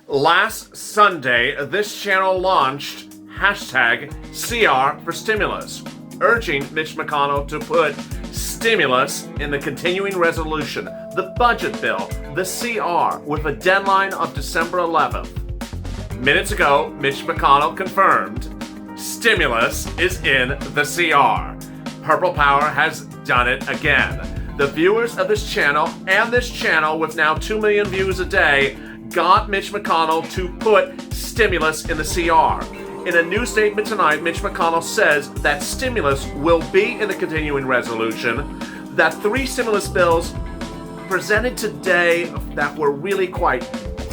Last Sunday, this channel launched hashtag CR for stimulus, urging Mitch McConnell to put stimulus in the continuing resolution, the budget bill, the CR, with a deadline of December 11th. Minutes ago, Mitch McConnell confirmed stimulus is in the CR. Purple Power has done it again. The viewers of this channel and this channel with now 2 million views a day got Mitch McConnell to put stimulus in the CR. In a new statement tonight, Mitch McConnell says that stimulus will be in the continuing resolution, that 3 stimulus bills presented today that were really quite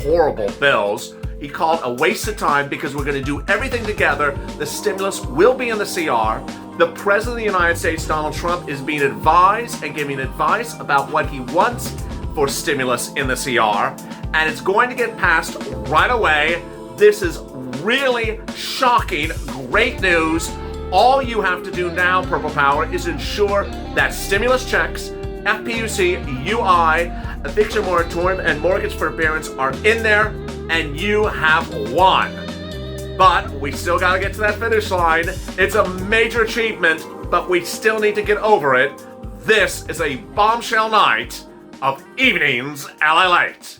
horrible bills, he called a waste of time because we're going to do everything together. The stimulus will be in the CR. The President of the United States, Donald Trump, is being advised and giving advice about what he wants for stimulus in the CR, and it's going to get passed right away. This is really shocking, great news. All you have to do now, Purple Power, is ensure that stimulus checks, FPUC, UI, eviction moratorium, and mortgage forbearance are in there, and you have won. But we still got to get to that finish line. It's a major achievement, but we still need to get over it. This is a bombshell night of Evenings LALATE.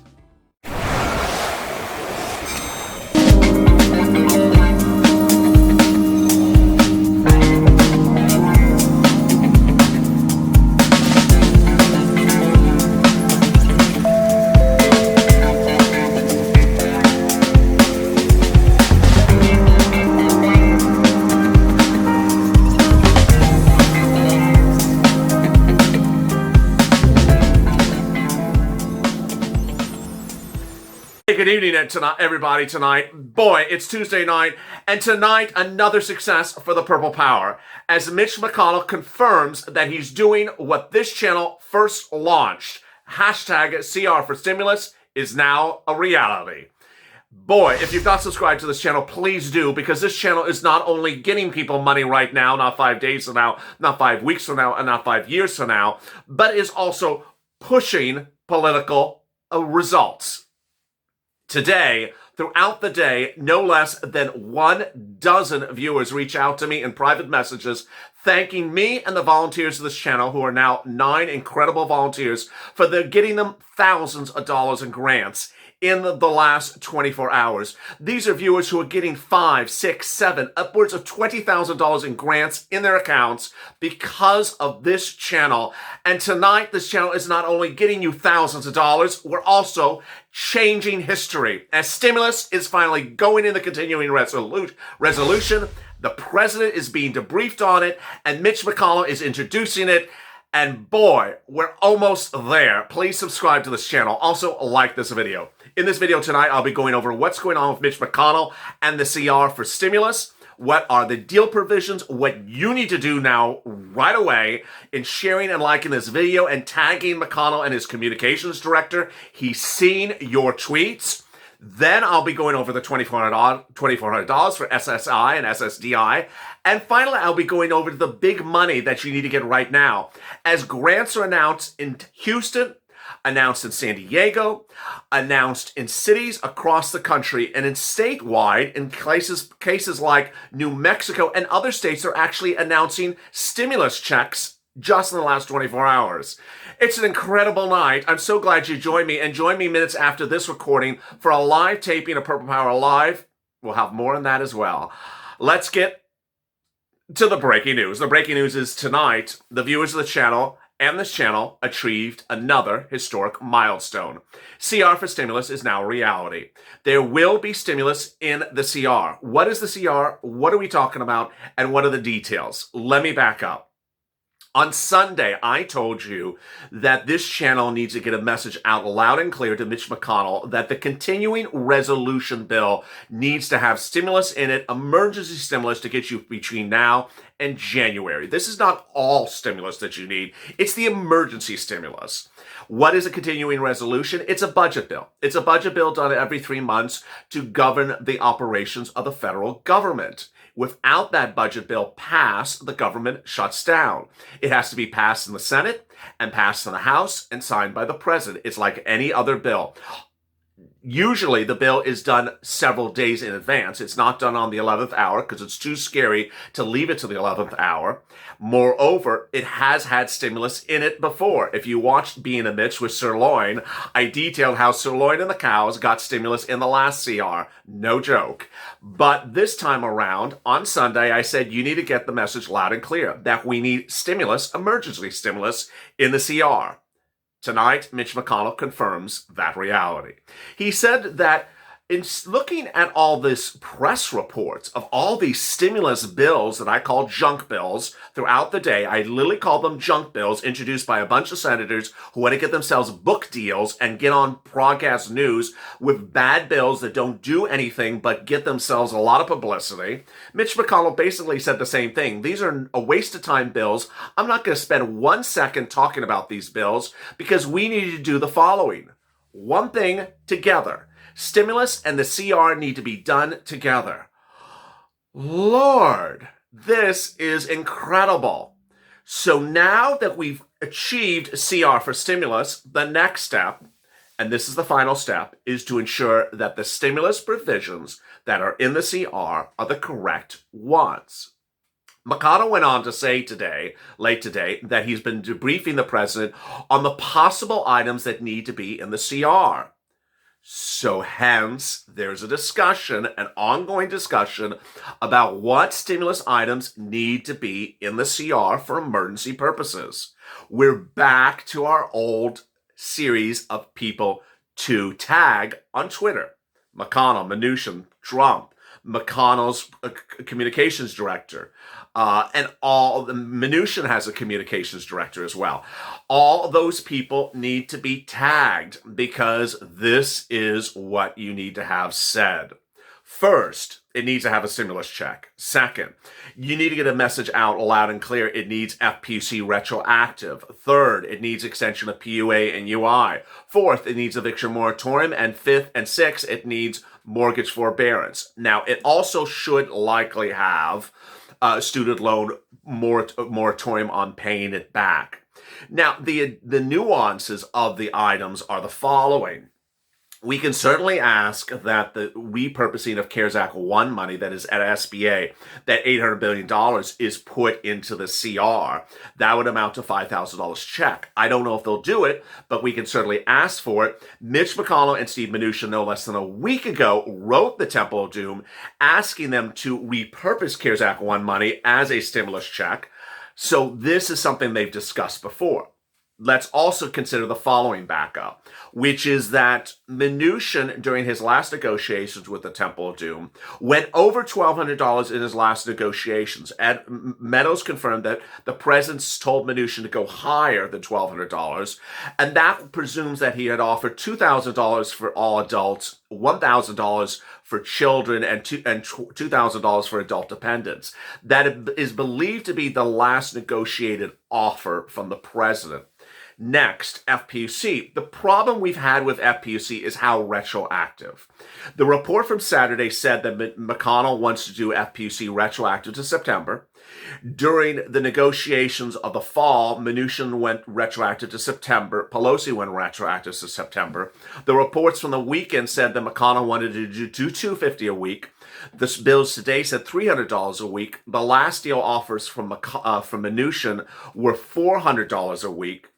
Good evening, everybody. Tonight, boy, it's Tuesday night, and tonight another success for the Purple Power as Mitch McConnell confirms that he's doing what this channel first launched. Hashtag CR for stimulus is now a reality. Boy, if you've not subscribed to this channel, please do, because this channel is not only getting people money right now, not 5 days from now, not 5 weeks from now, and not 5 years from now, but is also pushing political results. Today, throughout the day, no less than 12 viewers reach out to me in private messages thanking me and the volunteers of this channel, who are now 9 incredible volunteers, for getting them thousands of dollars in grants in the last 24 hours. These are viewers who are getting 5, 6, 7, upwards of $20,000 in grants in their accounts because of this channel. And tonight, this channel is not only getting you thousands of dollars, we're also changing history. As stimulus is finally going in the continuing resolution, the president is being debriefed on it, and Mitch McConnell is introducing it. And boy, we're almost there. Please subscribe to this channel. Also, like this video. In this video tonight, I'll be going over what's going on with Mitch McConnell and the CR for stimulus. What are the deal provisions? What you need to do now right away in sharing and liking this video and tagging McConnell and his communications director. He's seen your tweets. Then I'll be going over the $2,400 for SSI and SSDI. And finally, I'll be going over the big money that you need to get right now, as grants are announced in Houston, announced in San Diego, announced in cities across the country, and in statewide, in cases like New Mexico and other states are actually announcing stimulus checks just in the last 24 hours. It's an incredible night. I'm so glad you joined me, and join me minutes after this recording for a live taping of Purple Power Live. We'll have more on that as well. Let's get to the breaking news. The breaking news is tonight, the viewers of the channel and this channel achieved another historic milestone. CR for stimulus is now a reality. There will be stimulus in the CR. What is the CR? What are we talking about? And what are the details? Let me back up. On Sunday, I told you that this channel needs to get a message out loud and clear to Mitch McConnell that the continuing resolution bill needs to have stimulus in it, emergency stimulus to get you between now and January. This is not all stimulus that you need. It's the emergency stimulus. What is a continuing resolution? It's a budget bill. It's a budget bill done every 3 months to govern the operations of the federal government. Without that budget bill passed, the government shuts down. It has to be passed in the Senate and passed in the House and signed by the president. It's like any other bill. Usually the bill is done several days in advance. It's not done on the 11th hour because it's too scary to leave it to the 11th hour. Moreover, it has had stimulus in it before. If you watched Being a Mitch with Sirloin, I detailed how Sirloin and the cows got stimulus in the last CR. No joke. But this time around, on Sunday, I said you need to get the message loud and clear that we need stimulus, emergency stimulus, in the CR. Tonight, Mitch McConnell confirms that reality. He said that in looking at all this press reports of all these stimulus bills that I call junk bills throughout the day, I literally call them junk bills introduced by a bunch of senators who want to get themselves book deals and get on broadcast news with bad bills that don't do anything but get themselves a lot of publicity. Mitch McConnell basically said the same thing. These are a waste of time bills. I'm not going to spend 1 second talking about these bills because we need to do the following. One thing together. Stimulus and the CR need to be done together. Lord, this is incredible. So now that we've achieved CR for stimulus, the next step, and this is the final step, is to ensure that the stimulus provisions that are in the CR are the correct ones. McConnell went on to say late today, that he's been debriefing the president on the possible items that need to be in the CR. So hence, there's a discussion, an ongoing discussion about what stimulus items need to be in the CR for emergency purposes. We're back to our old series of people to tag on Twitter. McConnell, Mnuchin, Trump, McConnell's communications director, and all the Mnuchin has a communications director as well. All those people need to be tagged because this is what you need to have said. First, it needs to have a stimulus check. Second, you need to get a message out loud and clear. It needs FPC retroactive. Third, it needs extension of PUA and UI. Fourth, it needs eviction moratorium. And fifth and sixth, it needs mortgage forbearance. Now, it also should likely have student loan moratorium on paying it back. Now, the nuances of the items are the following. We can certainly ask that the repurposing of CARES Act 1 money that is at SBA, that $800 billion is put into the CR. That would amount to $5,000 check. I don't know if they'll do it, but we can certainly ask for it. Mitch McConnell and Steve Mnuchin, no less than a week ago, wrote the Temple of Doom asking them to repurpose CARES Act 1 money as a stimulus check. So this is something they've discussed before. Let's also consider the following backup, which is that Mnuchin, during his last negotiations with the Temple of Doom, went over $1,200 in his last negotiations. And Meadows confirmed that the president told Mnuchin to go higher than $1,200, and that presumes that he had offered $2,000 for all adults, $1,000 for children, and $2,000 for adult dependents. That is believed to be the last negotiated offer from the president. Next, FPUC. The problem we've had with FPUC is how retroactive. The report from Saturday said that McConnell wants to do FPUC retroactive to September. During the negotiations of the fall, Mnuchin went retroactive to September. Pelosi went retroactive to September. The reports from the weekend said that McConnell wanted to do $250 a week. The bills today said $300 a week. The last deal offers from Mnuchin were $400 a week.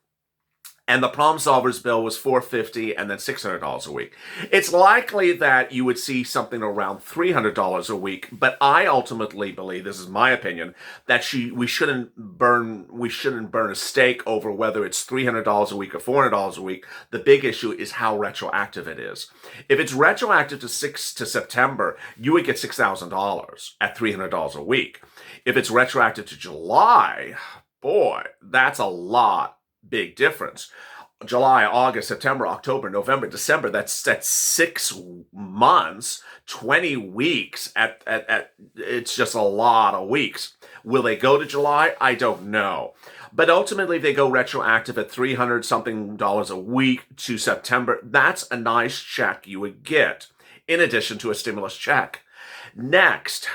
And the Problem Solvers bill was $450 and then $600 a week. It's likely that you would see something around $300 a week, but I ultimately believe, this is my opinion, that we shouldn't burn a stake over whether it's $300 a week or $400 a week. The big issue is how retroactive it is. If it's retroactive to September, you would get $6,000 at $300 a week. If it's retroactive to July, boy, that's a lot. Big difference. July, August, September, October, November, December, that's 6 months, 20 weeks it's just a lot of weeks. Will they go to July? I don't know. But ultimately, they go retroactive at $300 something a week to September. That's a nice check you would get, in addition to a stimulus check. Next,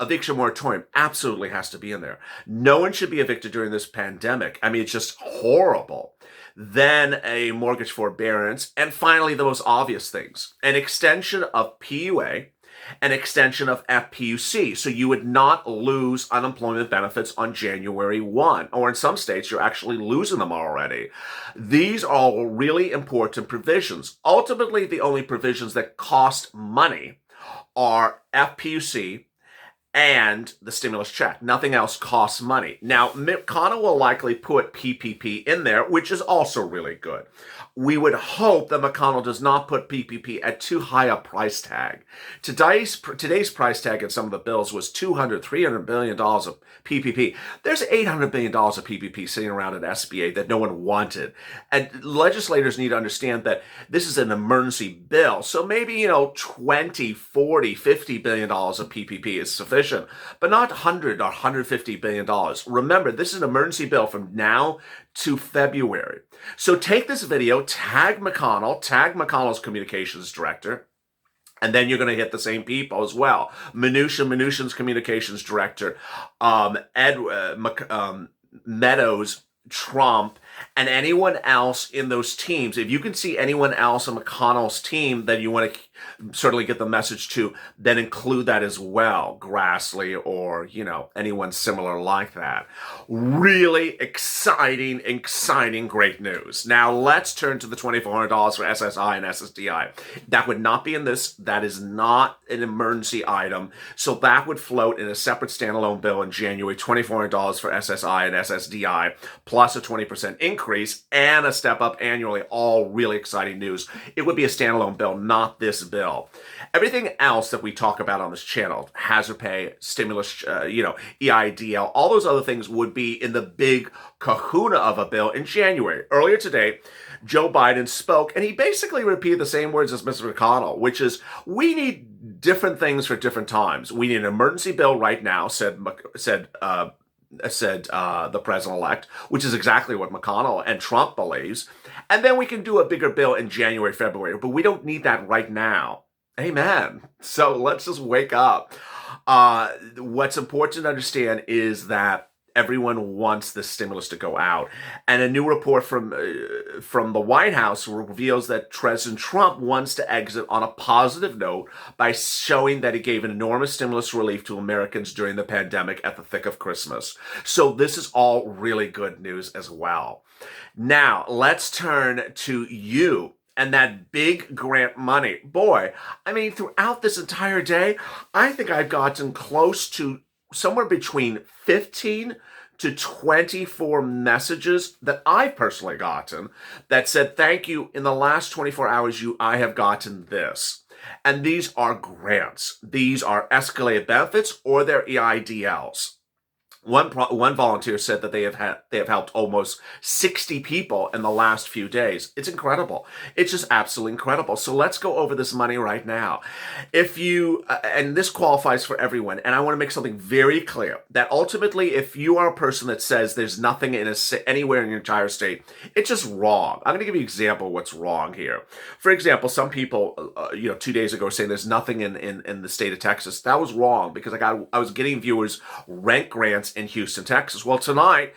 eviction moratorium absolutely has to be in there. No one should be evicted during this pandemic. I mean, it's just horrible. then a mortgage forbearance, and finally the most obvious things, an extension of PUA, an extension of FPUC. So you would not lose unemployment benefits on January 1, or in some states, you're actually losing them already. These are all really important provisions. Ultimately, the only provisions that cost money are FPUC and the stimulus check. Nothing else costs money. Now, McConnell will likely put PPP in there, which is also really good. We would hope that McConnell does not put PPP at too high a price tag. Today's price tag in some of the bills was $300 billion of PPP. There's $800 billion of PPP sitting around at SBA that no one wanted. And legislators need to understand that this is an emergency bill. So maybe, 20, 40, $50 billion of PPP is sufficient, but not $100 or $150 billion. Remember, this is an emergency bill from now to February. So take this video, tag McConnell's communications director, and then you're going to hit the same people as well. Mnuchin's communications director, Meadows, Trump, and anyone else in those teams. If you can see anyone else on McConnell's team that you want to certainly get the message to, then include that as well. Grassley or, anyone similar like that. Really exciting, great news. Now let's turn to the $2,400 for SSI and SSDI. That would not be in this. That is not an emergency item. So that would float in a separate standalone bill in January, $2,400 for SSI and SSDI, plus a 20% increase and a step up annually. All really exciting news. It would be a standalone bill, not this bill. Everything else that we talk about on this channel, hazard pay, stimulus, EIDL, all those other things would be in the big kahuna of a bill in January. Earlier today, Joe Biden spoke, and he basically repeated the same words as Mr. McConnell, which is, we need different things for different times. We need an emergency bill right now, said the president-elect, which is exactly what McConnell and Trump believes. And then we can do a bigger bill in January, February, but we don't need that right now. Amen. So let's just wake up. What's important to understand is that everyone wants this stimulus to go out. And a new report from the White House reveals that President Trump wants to exit on a positive note by showing that he gave an enormous stimulus relief to Americans during the pandemic at the thick of Christmas. So this is all really good news as well. Now, let's turn to you and that big grant money. Boy, throughout this entire day, I think I've gotten close to somewhere between 15 to 24 messages that I've personally gotten that said, thank you, in the last 24 hours, I have gotten this. And these are grants. These are escalated benefits or their EIDLs. One volunteer said that they have helped almost 60 people in the last few days. It's incredible. It's just absolutely incredible. So let's go over this money right now. If you, and this qualifies for everyone, and I want to make something very clear, that ultimately, if you are a person that says there's nothing anywhere in your entire state, it's just wrong. I'm going to give you an example of what's wrong here. For example, some people, 2 days ago saying there's nothing in the state of Texas. That was wrong, because I was getting viewers rent grants in Houston, Texas. Well, tonight,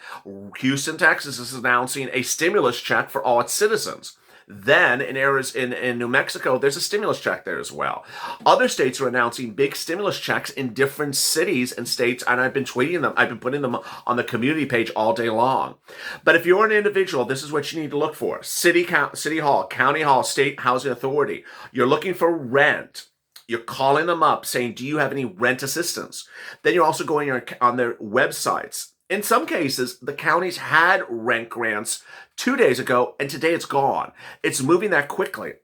Houston, Texas is announcing a stimulus check for all its citizens. Then in areas in New Mexico, there's a stimulus check there as well. Other states are announcing big stimulus checks in different cities and states, and I've been tweeting them. I've been putting them on the community page all day long. But if you're an individual, this is what you need to look for. City Hall, County Hall, State Housing Authority. You're looking for rent. You're calling them up saying, do you have any rent assistance? Then you're also going on their websites. In some cases, the counties had rent grants 2 days ago, and today it's gone. It's moving that quickly.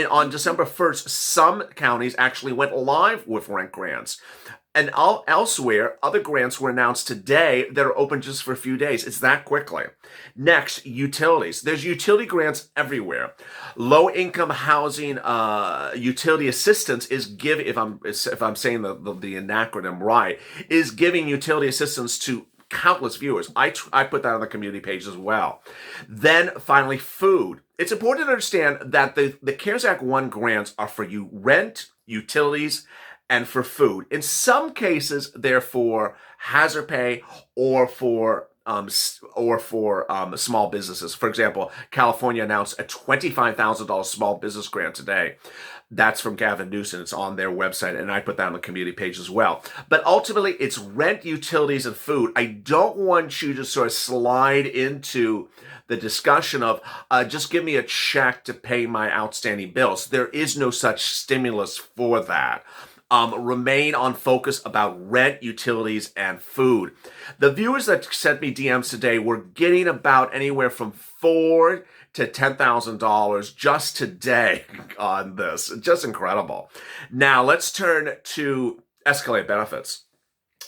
On December 1st, some counties actually went live with rent grants. And elsewhere, other grants were announced today that are open just for a few days. It's that quickly. Next, utilities. There's utility grants everywhere. Low-income housing utility assistance is if I'm saying the acronym right, is giving utility assistance to countless viewers. I put that on the community page as well. Then finally, food. It's important to understand that the CARES Act 1 grants are for you rent, utilities, and for food. In some cases, they're for hazard pay or for or for small businesses. For example, California announced a $25,000 small business grant today. That's from Gavin Newsom. It's on their website, and I put that on the community page as well. But ultimately, it's rent, utilities, and food. I don't want you to sort of slide into the discussion of just give me a check to pay my outstanding bills. There is no such stimulus for that. Remain on focus about rent, utilities, and food. The viewers that sent me DMs today were getting about anywhere from $4,000 to $10,000 just today on this. Just incredible. Now let's turn to escalated benefits.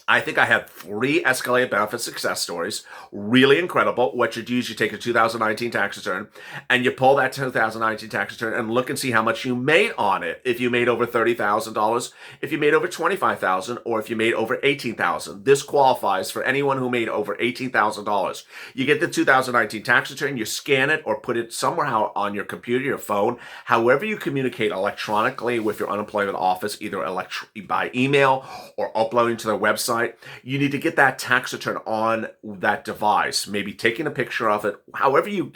I think I had 3 escalated benefit success stories. Really incredible. What you do is you take a 2019 tax return and you pull that 2019 tax return and look and see how much you made on it. If you made over $30,000, if you made over $25,000, or if you made over $18,000. This qualifies for anyone who made over $18,000. You get the 2019 tax return, you scan it or put it somewhere on your computer, your phone, however you communicate electronically with your unemployment office, either by email or uploading to their website. You need to get that tax return on that device, maybe taking a picture of it, however you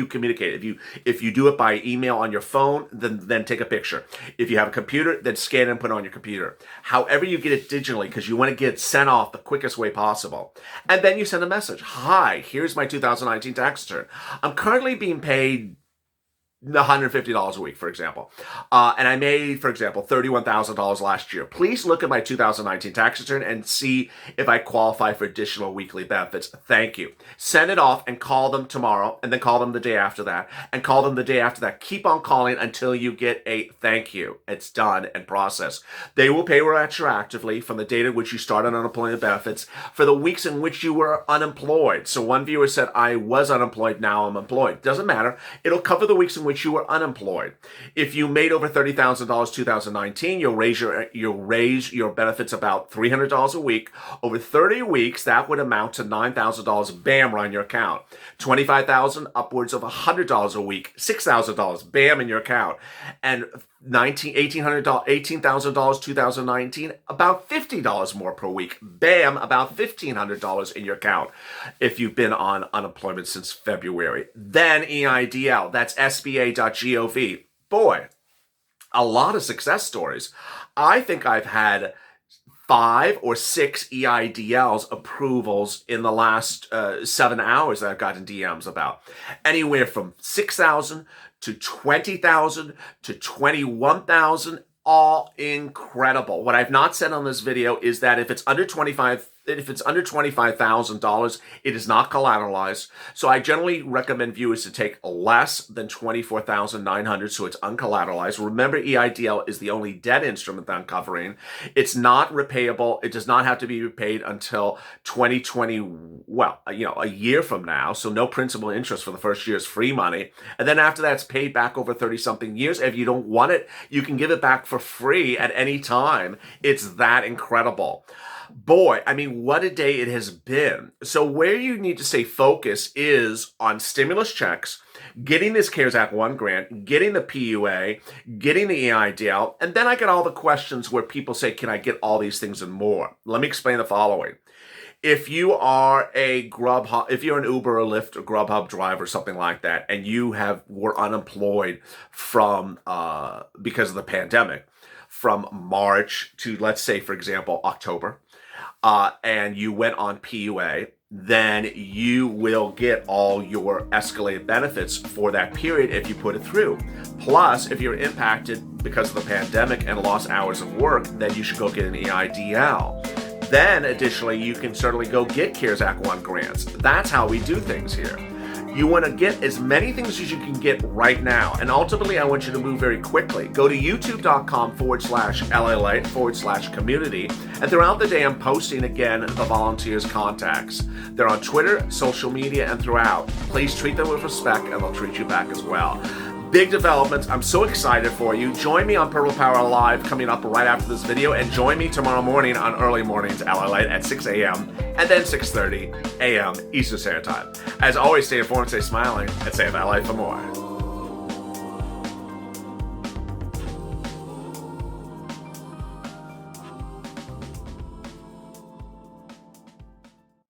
communicate. If you do it by email on your phone, then take a picture. If you have a computer, then scan it and put it on your computer. However you get it digitally, because you want to get it sent off the quickest way possible. And then you send a message. Hi, here's my 2019 tax return. I'm currently being paid $150 a week, for example. And I made, for example, $31,000 last year. Please look at my 2019 tax return and see if I qualify for additional weekly benefits. Thank you. Send it off and call them tomorrow, and then call them the day after that, and call them the day after that. Keep on calling until you get a thank you. It's done and processed. They will pay retroactively from the date at which you started unemployment benefits for the weeks in which you were unemployed. So one viewer said, I was unemployed, now I'm employed. Doesn't matter. It'll cover the weeks in which you were unemployed. If you made over $30,000 2019, you'll raise your benefits about $300 a week. Over 30 weeks, that would amount to $9,000, bam, right in your account. $25,000, upwards of $100 a week. $6,000, bam, in your account. And $18,000 2019, about $50 more per week. Bam, about $1,500 in your account if you've been on unemployment since February. Then EIDL, that's SBA.gov. Boy, a lot of success stories. I think I've had 5 or 6 EIDLs approvals in the last 7 hours that I've gotten DMs about. Anywhere from $6,000 to $20,000 to $21,000, all incredible. What I've not said on this video is that if it's under $25,000, it is not collateralized. So I generally recommend viewers to take less than $24,900, so it's uncollateralized. Remember, EIDL is the only debt instrument that I'm covering. It's not repayable. It does not have to be repaid until 2020, a year from now. So no principal interest for the first year's free money. And then after that, it's paid back over 30-something years. If you don't want it, you can give it back for free at any time. It's that incredible. Boy, I mean, what a day it has been. So where you need to stay focused is on stimulus checks, getting this CARES Act 1 grant, getting the PUA, getting the EIDL, and then I get all the questions where people say, can I get all these things and more? Let me explain the following. If you are if you're an Uber or Lyft or Grubhub driver or something like that, and you were unemployed from because of the pandemic, from March to, let's say, for example, October, and you went on PUA, then you will get all your escalated benefits for that period if you put it through. Plus, if you're impacted because of the pandemic and lost hours of work, then you should go get an EIDL. Then, additionally, you can certainly go get CARES Act 1 grants. That's how we do things here. You want to get as many things as you can get right now. And ultimately, I want you to move very quickly. Go to youtube.com/LALATE/community. And throughout the day, I'm posting again the volunteers' contacts. They're on Twitter, social media, and throughout. Please treat them with respect, and they'll treat you back as well. Big developments. I'm so excited for you. Join me on Purple Power Live coming up right after this video, and join me tomorrow morning on Early Mornings LALATE at 6 a.m. and then 6:30 a.m. Eastern Standard Time. As always, stay informed, stay smiling, and stay in LA for more.